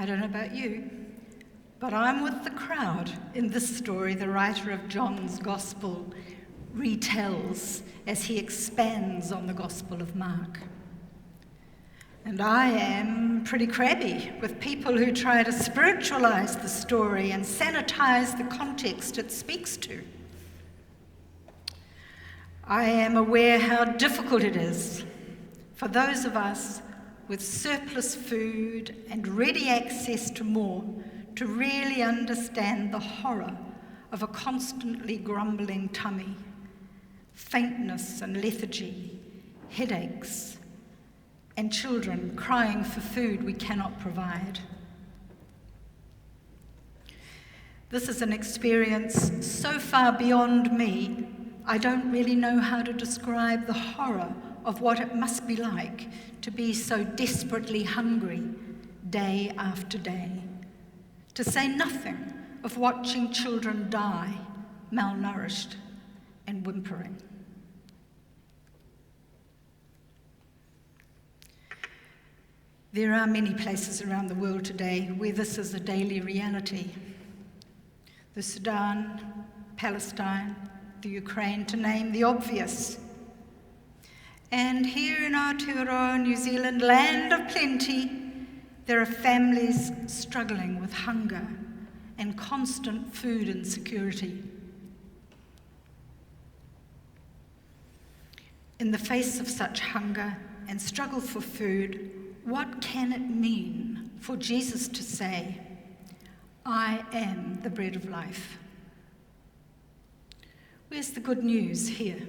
I don't know about you, but I'm with the crowd in this story the writer of John's Gospel retells as he expands on the Gospel of Mark. And I am pretty crabby with people who try to spiritualize the story and sanitize the context it speaks to. I am aware how difficult it is for those of us with surplus food and ready access to more to really understand the horror of a constantly grumbling tummy, faintness and lethargy, headaches, and children crying for food we cannot provide. This is an experience so far beyond me, I don't really know how to describe the horror of what it must be like to be so desperately hungry day after day, to say nothing of watching children die, malnourished and whimpering. There are many places around the world today where this is a daily reality. The Sudan, Palestine, the Ukraine, to name the obvious. And here in Aotearoa, New Zealand, land of plenty, there are families struggling with hunger and constant food insecurity. In the face of such hunger and struggle for food, what can it mean for Jesus to say, "I am the bread of life"? Where's the good news here?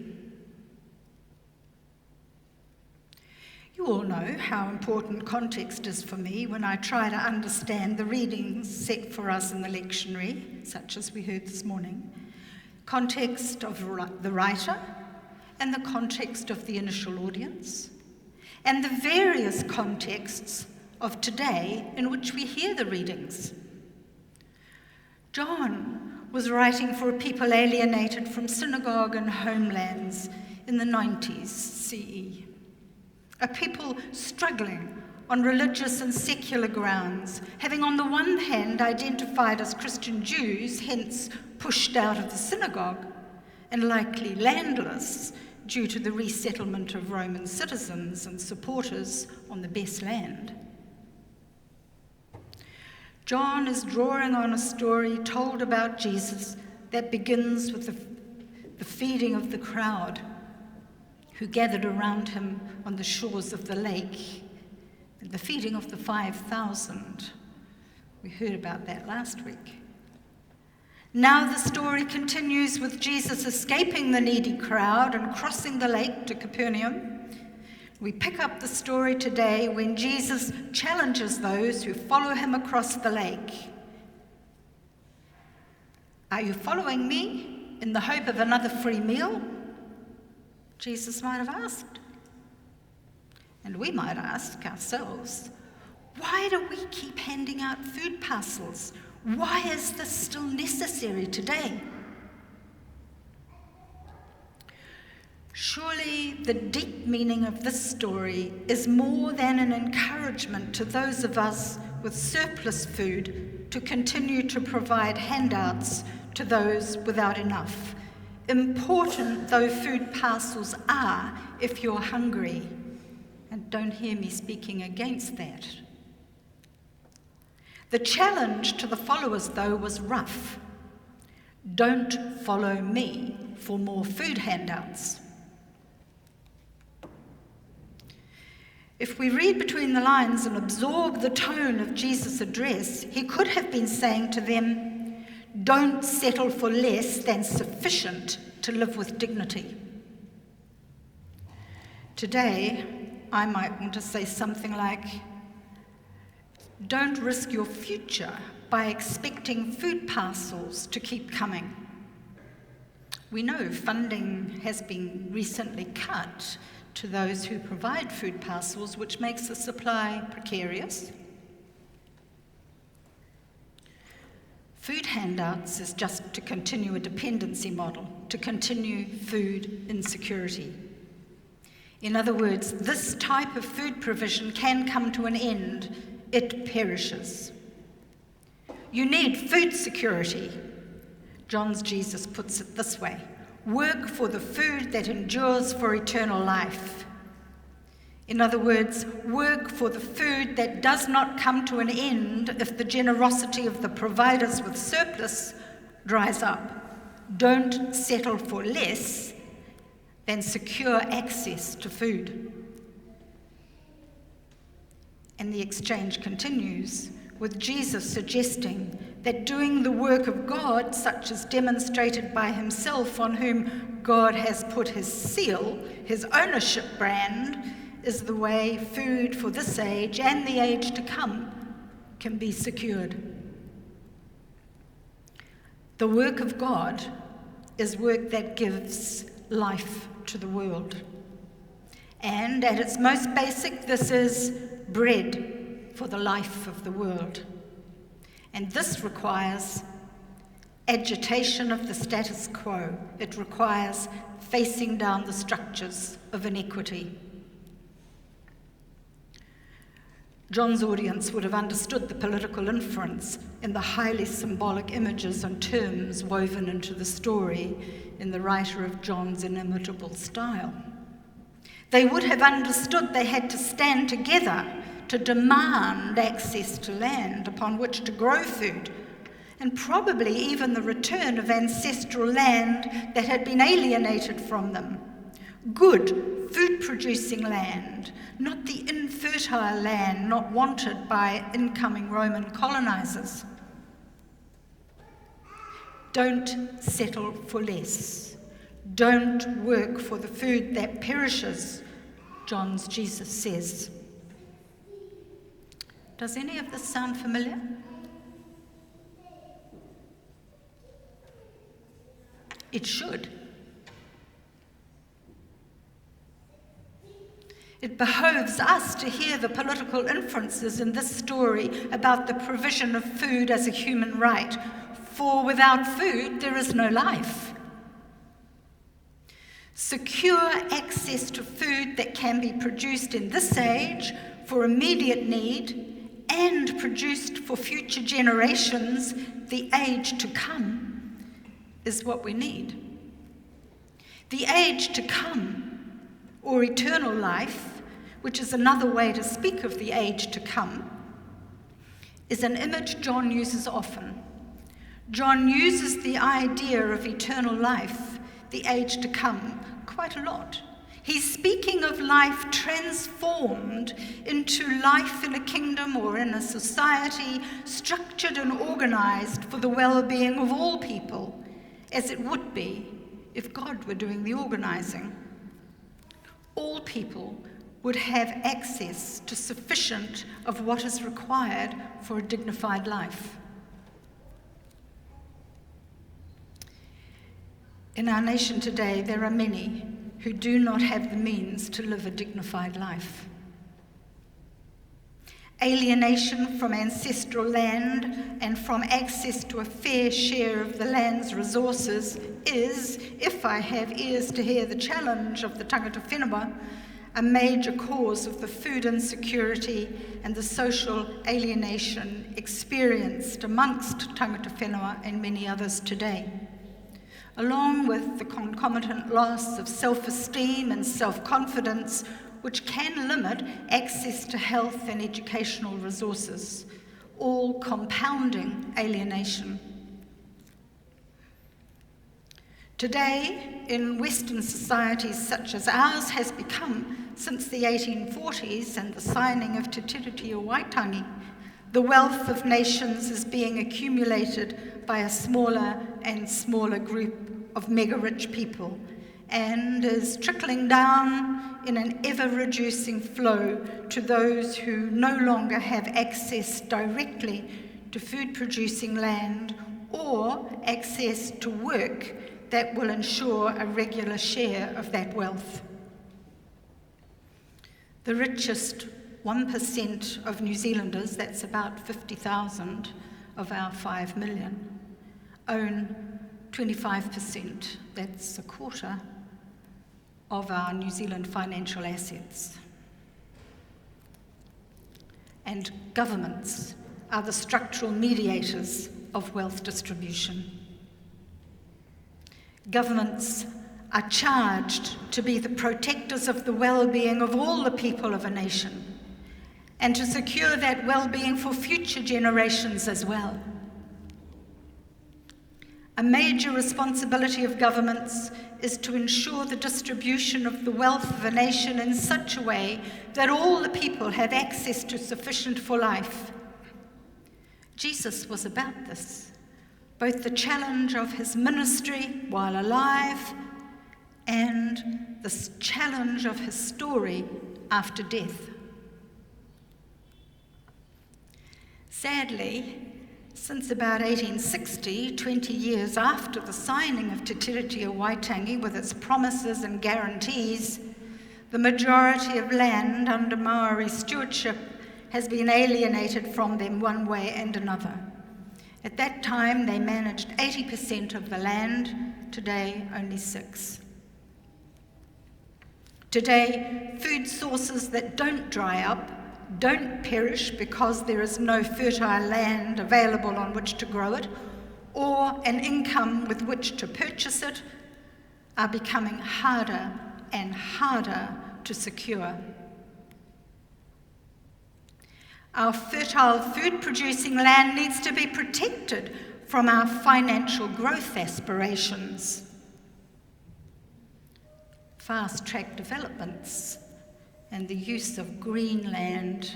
You all know how important context is for me when I try to understand the readings set for us in the lectionary, such as we heard this morning. Context of the writer and the context of the initial audience, and the various contexts of today in which we hear the readings. John was writing for a people alienated from synagogue and homelands in the 90s CE. A people struggling on religious and secular grounds, having on the one hand identified as Christian Jews, hence pushed out of the synagogue, and likely landless due to the resettlement of Roman citizens and supporters on the best land. John is drawing on a story told about Jesus that begins with the feeding of the crowd who gathered around him on the shores of the lake, and the feeding of the 5,000. We heard about that last week. Now the story continues with Jesus escaping the needy crowd and crossing the lake to Capernaum. We pick up the story today when Jesus challenges those who follow him across the lake. Are you following me in the hope of another free meal? Jesus might have asked. And we might ask ourselves, why do we keep handing out food parcels? Why is this still necessary today? Surely the deep meaning of this story is more than an encouragement to those of us with surplus food to continue to provide handouts to those without enough. Important though food parcels are if you're hungry, and don't hear me speaking against that. The challenge to the followers, though, was rough. Don't follow me for more food handouts. If we read between the lines and absorb the tone of Jesus' address, he could have been saying to them, don't settle for less than sufficient to live with dignity. Today, I might want to say something like, don't risk your future by expecting food parcels to keep coming. We know funding has been recently cut to those who provide food parcels, which makes the supply precarious. Food handouts is just to continue a dependency model, to continue food insecurity. In other words, this type of food provision can come to an end. It perishes. You need food security. John's Jesus puts it this way: work for the food that endures for eternal life. In other words, work for the food that does not come to an end if the generosity of the providers with surplus dries up. Don't settle for less than secure access to food. And the exchange continues, with Jesus suggesting that doing the work of God, such as demonstrated by himself, on whom God has put his seal, his ownership brand, is the way food for this age and the age to come can be secured. The work of God is work that gives life to the world. And at its most basic, this is bread for the life of the world. And this requires agitation of the status quo. It requires facing down the structures of inequity. John's audience would have understood the political inference in the highly symbolic images and terms woven into the story in the writer of John's inimitable style. They would have understood they had to stand together to demand access to land upon which to grow food, and probably even the return of ancestral land that had been alienated from them. Good, food-producing land, not the infertile land not wanted by incoming Roman colonizers. Don't settle for less. Don't work for the food that perishes, John's Jesus says. Does any of this sound familiar? It should. It behoves us to hear the political inferences in this story about the provision of food as a human right, for without food there is no life. Secure access to food that can be produced in this age for immediate need and produced for future generations, the age to come, is what we need. The age to come, or eternal life, which is another way to speak of the age to come, is an image John uses often. John uses the idea of eternal life, the age to come, quite a lot. He's speaking of life transformed into life in a kingdom or in a society structured and organized for the well-being of all people, as it would be if God were doing the organizing. All people would have access to sufficient of what is required for a dignified life. In our nation today, there are many who do not have the means to live a dignified life. Alienation from ancestral land and from access to a fair share of the land's resources is, if I have ears to hear the challenge of the tangata whenua, a major cause of the food insecurity and the social alienation experienced amongst tangata whenua and many others today, along with the concomitant loss of self-esteem and self-confidence, which can limit access to health and educational resources, all compounding alienation. Today, in Western societies such as ours has become since the 1840s and the signing of Te Tiriti o Waitangi, the wealth of nations is being accumulated by a smaller and smaller group of mega-rich people and is trickling down in an ever-reducing flow to those who no longer have access directly to food-producing land or access to work that will ensure a regular share of that wealth. The richest 1% of New Zealanders, that's about 50,000 of our 5 million, own 25%, that's a quarter, of our New Zealand financial assets. And governments are the structural mediators of wealth distribution. Governments are charged to be the protectors of the well-being of all the people of a nation and to secure that well-being for future generations as well. A major responsibility of governments is to ensure the distribution of the wealth of a nation in such a way that all the people have access to sufficient for life. Jesus was about this, both the challenge of his ministry while alive and the challenge of his story after death. Sadly, since about 1860, 20 years after the signing of Te Tiriti o Waitangi with its promises and guarantees, the majority of land under Maori stewardship has been alienated from them one way and another. At that time, they managed 80% of the land, today only 6%. Today, food sources that don't dry up, don't perish because there is no fertile land available on which to grow it, or an income with which to purchase it, are becoming harder and harder to secure. Our fertile food-producing land needs to be protected from our financial growth aspirations. Fast-track developments and the use of green land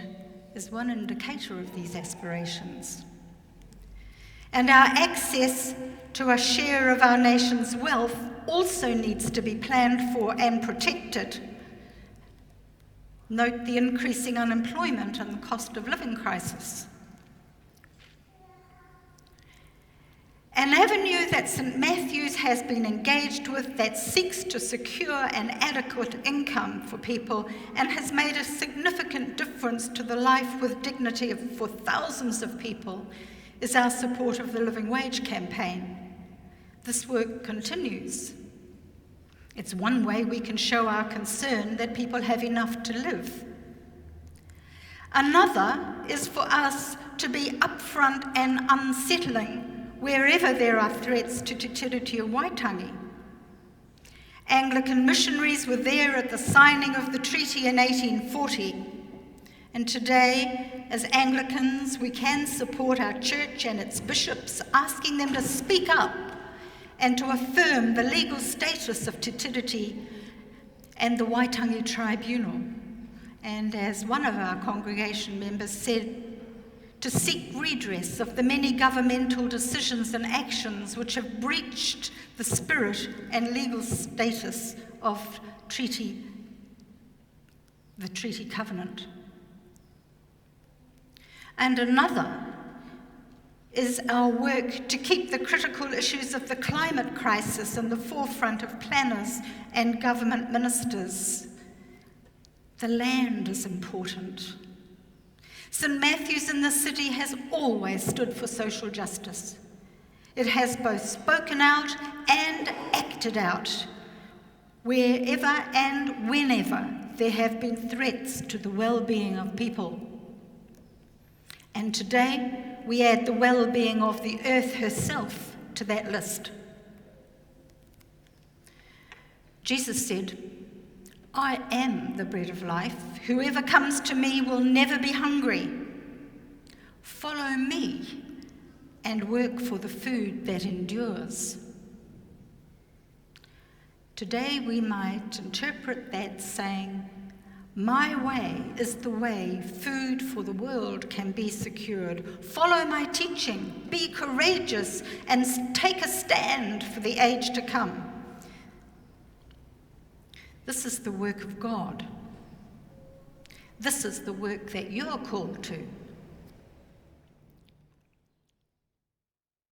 is one indicator of these aspirations. And our access to a share of our nation's wealth also needs to be planned for and protected. Note the increasing unemployment and the cost of living crisis. An avenue that St Matthew's has been engaged with that seeks to secure an adequate income for people and has made a significant difference to the life with dignity for thousands of people is our support of the Living Wage campaign. This work continues. It's one way we can show our concern that people have enough to live. Another is for us to be upfront and unsettling wherever there are threats to Te Tiriti o Waitangi. Anglican missionaries were there at the signing of the treaty in 1840, and today, as Anglicans, we can support our church and its bishops, asking them to speak up and to affirm the legal status of Te Tiriti and the Waitangi Tribunal. And as one of our congregation members said, to seek redress of the many governmental decisions and actions which have breached the spirit and legal status of the treaty covenant. And another is our work to keep the critical issues of the climate crisis in the forefront of planners and government ministers. The land is important. St Matthew's in the city has always stood for social justice. It has both spoken out and acted out wherever and whenever there have been threats to the well-being of people. And today we add the well-being of the earth herself to that list. Jesus said, "I am the bread of life. Whoever comes to me will never be hungry. Follow me and work for the food that endures." Today we might interpret that saying, "My way is the way food for the world can be secured. Follow my teaching, be courageous, and take a stand for the age to come." This is the work of God. This is the work that you're called to.